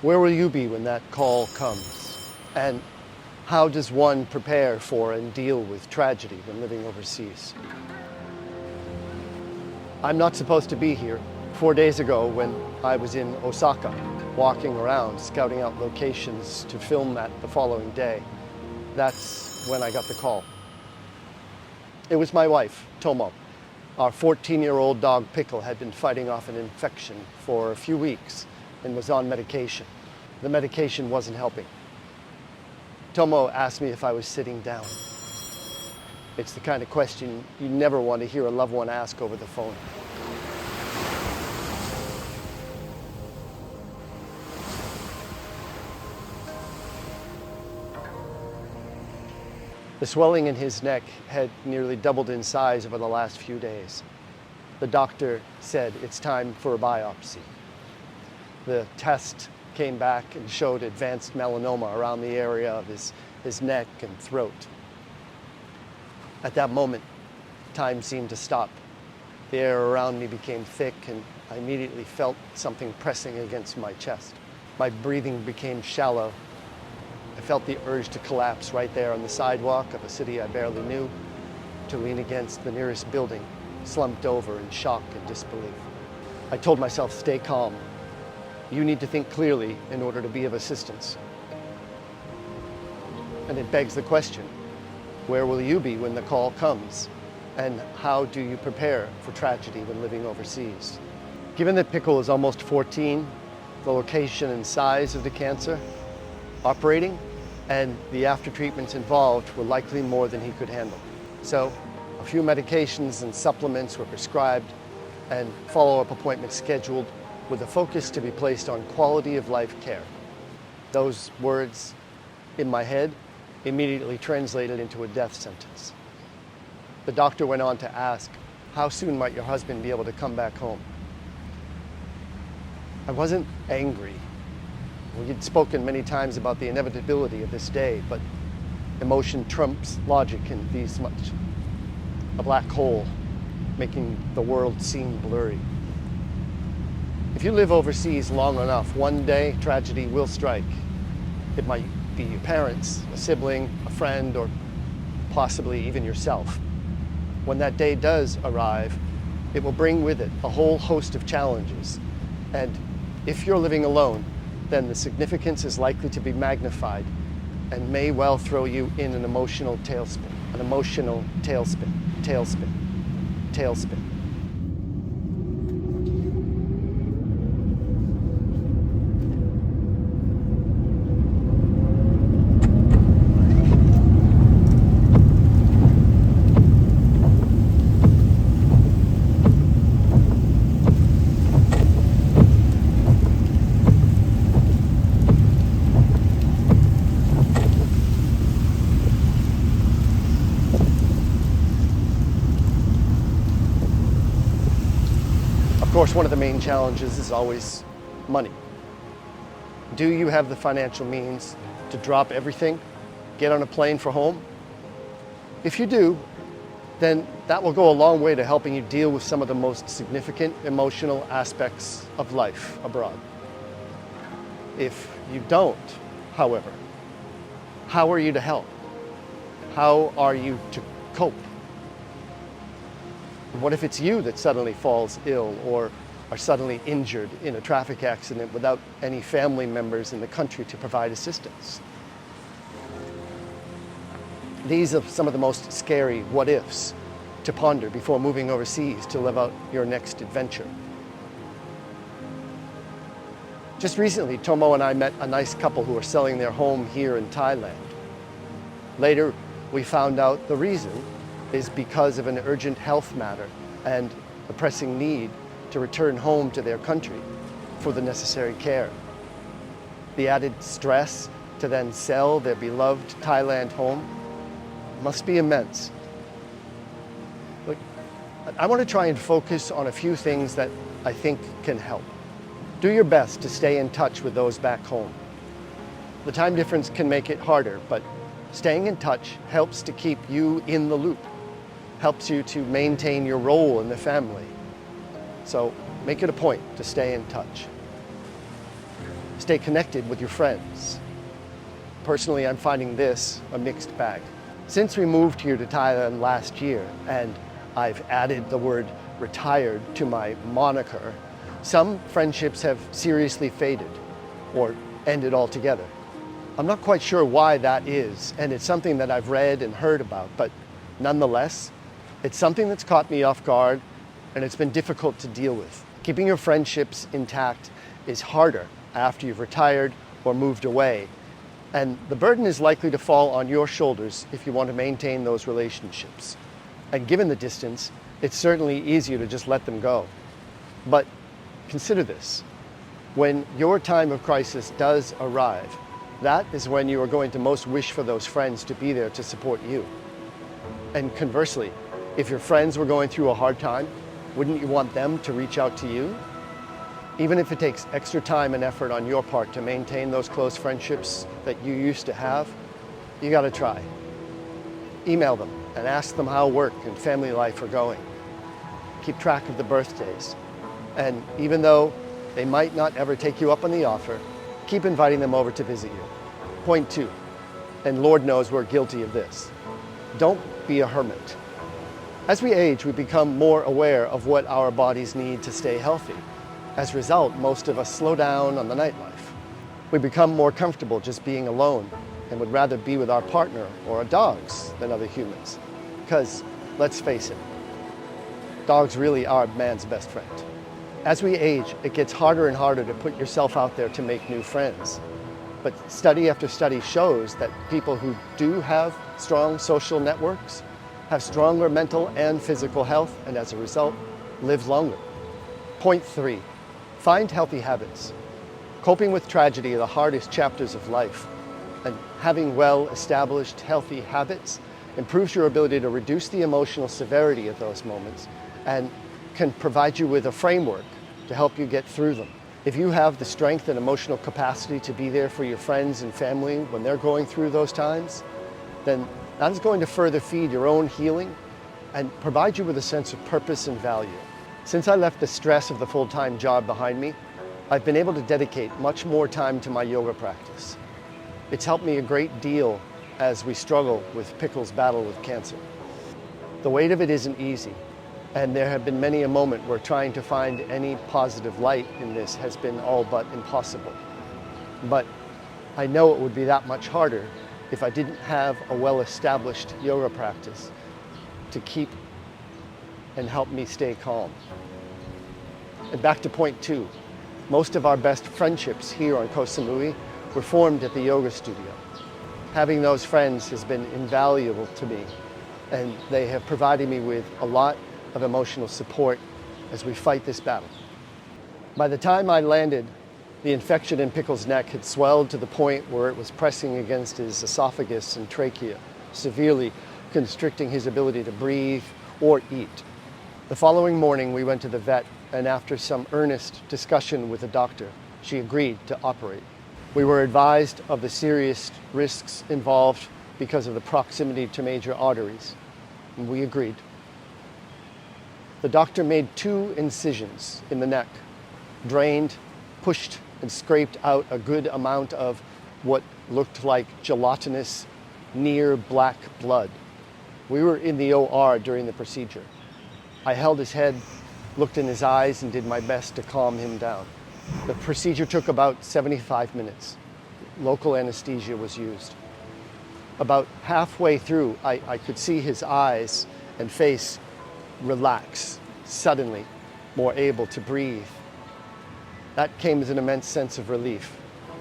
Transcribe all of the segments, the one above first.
Where will you be when that call comes? And how does one prepare for and deal with tragedy when living overseas? I'm not supposed to be here. 4 days ago, when I was in Osaka, walking around, scouting out locations to film at the following day, that's when I got the call. It was my wife, Tomo. Our 14-year-old dog, Pickle, had been fighting off an infection for a few weeks and was on medication. The medication wasn't helping. Tomo asked me if I was sitting down. It's the kind of question you never want to hear a loved one ask over the phone. The swelling in his neck had nearly doubled in size over the last few days. The doctor said it's time for a biopsy. The test came back and showed advanced melanoma around the area of his neck and throat. At that moment, time seemed to stop. The air around me became thick, and I immediately felt something pressing against my chest. My breathing became shallow. I felt the urge to collapse right there on the sidewalk of a city I barely knew, to lean against the nearest building, slumped over in shock and disbelief. I told myself, stay calm. You need to think clearly in order to be of assistance. And it begs the question, where will you be when the call comes? And how do you prepare for tragedy when living overseas? Given that Pickle is almost 14, the location and size of the cancer, operating, and the after-treatments involved were likely more than he could handle. So a few medications and supplements were prescribed and follow-up appointments scheduled with a focus to be placed on quality of life care. Those words in my head immediately translated into a death sentence. The doctor went on to ask, how soon might your husband be able to come back home? I wasn't angry. We had spoken many times about the inevitability of this day, but emotion trumps logic in these much. A black hole, making the world seem blurry. If you live overseas long enough, one day tragedy will strike. It might be your parents, a sibling, a friend, or possibly even yourself. When that day does arrive, it will bring with it a whole host of challenges. And if you're living alone, then the significance is likely to be magnified and may well throw you in an emotional tailspin. An emotional tailspin, tailspin, tailspin. Of course, one of the main challenges is always money. Do you have the financial means to drop everything, get on a plane for home? If you do, then that will go a long way to helping you deal with some of the most significant emotional aspects of life abroad. If you don't, however, how are you to help? How are you to cope? What if it's you that suddenly falls ill or are suddenly injured in a traffic accident without any family members in the country to provide assistance? These are some of the most scary what-ifs to ponder before moving overseas to live out your next adventure. Just recently, Tomo and I met a nice couple who are selling their home here in Thailand. Later, we found out the reason is because of an urgent health matter and a pressing need to return home to their country for the necessary care. The added stress to then sell their beloved Thailand home must be immense. Look, I want to try and focus on a few things that I think can help. Do your best to stay in touch with those back home. The time difference can make it harder, but staying in touch helps to keep you in the loop, helps you to maintain your role in the family. So make it a point to stay in touch. stay connected with your friends. Personally, I'm finding this a mixed bag. Since we moved here to Thailand last year, and I've added the word retired to my moniker, some friendships have seriously faded or ended altogether. I'm not quite sure why that is, and it's something that I've read and heard about, but nonetheless, it's something that's caught me off guard, and it's been difficult to deal with. Keeping your friendships intact is harder after you've retired or moved away, and the burden is likely to fall on your shoulders if you want to maintain those relationships. And given the distance, it's certainly easier to just let them go. But consider this: when your time of crisis does arrive, that is when you are going to most wish for those friends to be there to support you. And conversely, if your friends were going through a hard time, wouldn't you want them to reach out to you? Even if it takes extra time and effort on your part to maintain those close friendships that you used to have, you gotta try. Email them and ask them how work and family life are going. Keep track of the birthdays. And even though they might not ever take you up on the offer, keep inviting them over to visit you. Point 2, and Lord knows we're guilty of this: don't be a hermit. As we age, we become more aware of what our bodies need to stay healthy. As a result, most of us slow down on the nightlife. We become more comfortable just being alone and would rather be with our partner or our dogs than other humans. Because, let's face it, dogs really are man's best friend. As we age, it gets harder and harder to put yourself out there to make new friends. But study after study shows that people who do have strong social networks have stronger mental and physical health, and as a result, live longer. Point 3, find healthy habits. Coping with tragedy are the hardest chapters of life, and having well-established healthy habits improves your ability to reduce the emotional severity of those moments and can provide you with a framework to help you get through them. If you have the strength and emotional capacity to be there for your friends and family when they're going through those times, then that is going to further feed your own healing and provide you with a sense of purpose and value. Since I left the stress of the full-time job behind me, I've been able to dedicate much more time to my yoga practice. It's helped me a great deal as we struggle with Pickle's battle with cancer. The weight of it isn't easy, and there have been many a moment where trying to find any positive light in this has been all but impossible. But I know it would be that much harder if I didn't have a well-established yoga practice to keep and help me stay calm. And back to point 2, most of our best friendships here on Koh Samui were formed at the yoga studio. Having those friends has been invaluable to me, and they have provided me with a lot of emotional support as we fight this battle. By the time I landed, the infection in Pickle's neck had swelled to the point where it was pressing against his esophagus and trachea, severely constricting his ability to breathe or eat. The following morning, we went to the vet, and after some earnest discussion with the doctor, she agreed to operate. We were advised of the serious risks involved because of the proximity to major arteries, and we agreed. The doctor made 2 incisions in the neck, drained, pushed, and scraped out a good amount of what looked like gelatinous, near black blood. We were in the OR during the procedure. I held his head, looked in his eyes, and did my best to calm him down. The procedure took about 75 minutes. Local anesthesia was used. About halfway through, I could see his eyes and face relax, suddenly more able to breathe. That came as an immense sense of relief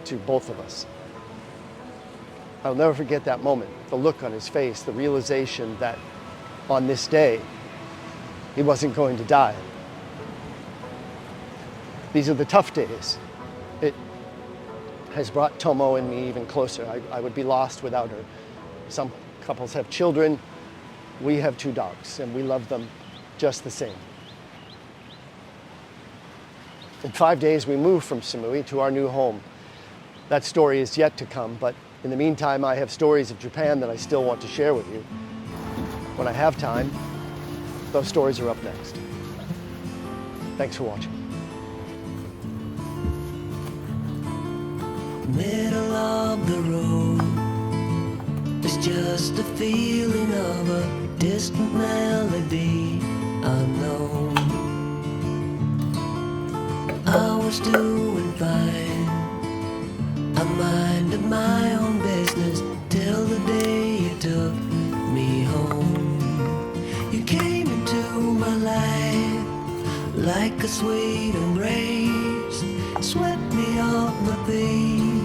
to both of us. I'll never forget that moment, the look on his face, the realization that on this day, he wasn't going to die. These are the tough days. It has brought Tomo and me even closer. I would be lost without her. Some couples have children. We have 2 dogs, and we love them just the same. In 5 days, we moved from Samui to our new home. That story is yet to come, but in the meantime, I have stories of Japan that I still want to share with you. When I have time, those stories are up next. Thanks for watching. middle of the road. It's just a feeling of a distant melody unknown. I was doing fine, I minded my own business till the day you took me home. You came into my life like a sweet embrace, swept me off my feet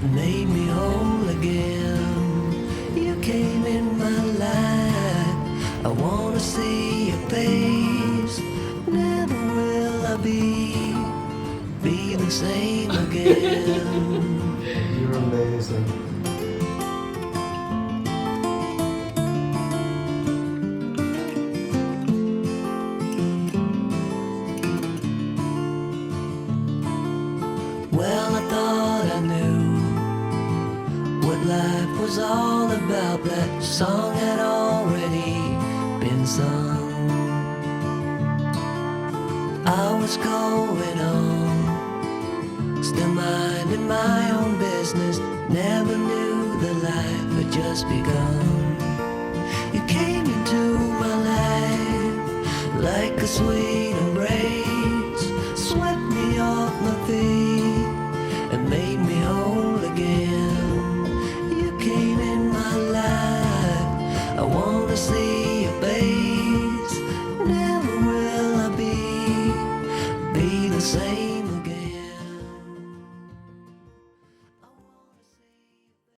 and made me whole again. You came in my life, I wanna see your face. Never will I be the same again. You're amazing. Well, I thought I knew what life was all about. That song had already been sung. I was going on, still minding my own business. Never knew that life had just begun. You came into my life like a sweet embrace, swept me off my feet and made me whole again. You came in my life, I wanna see your face.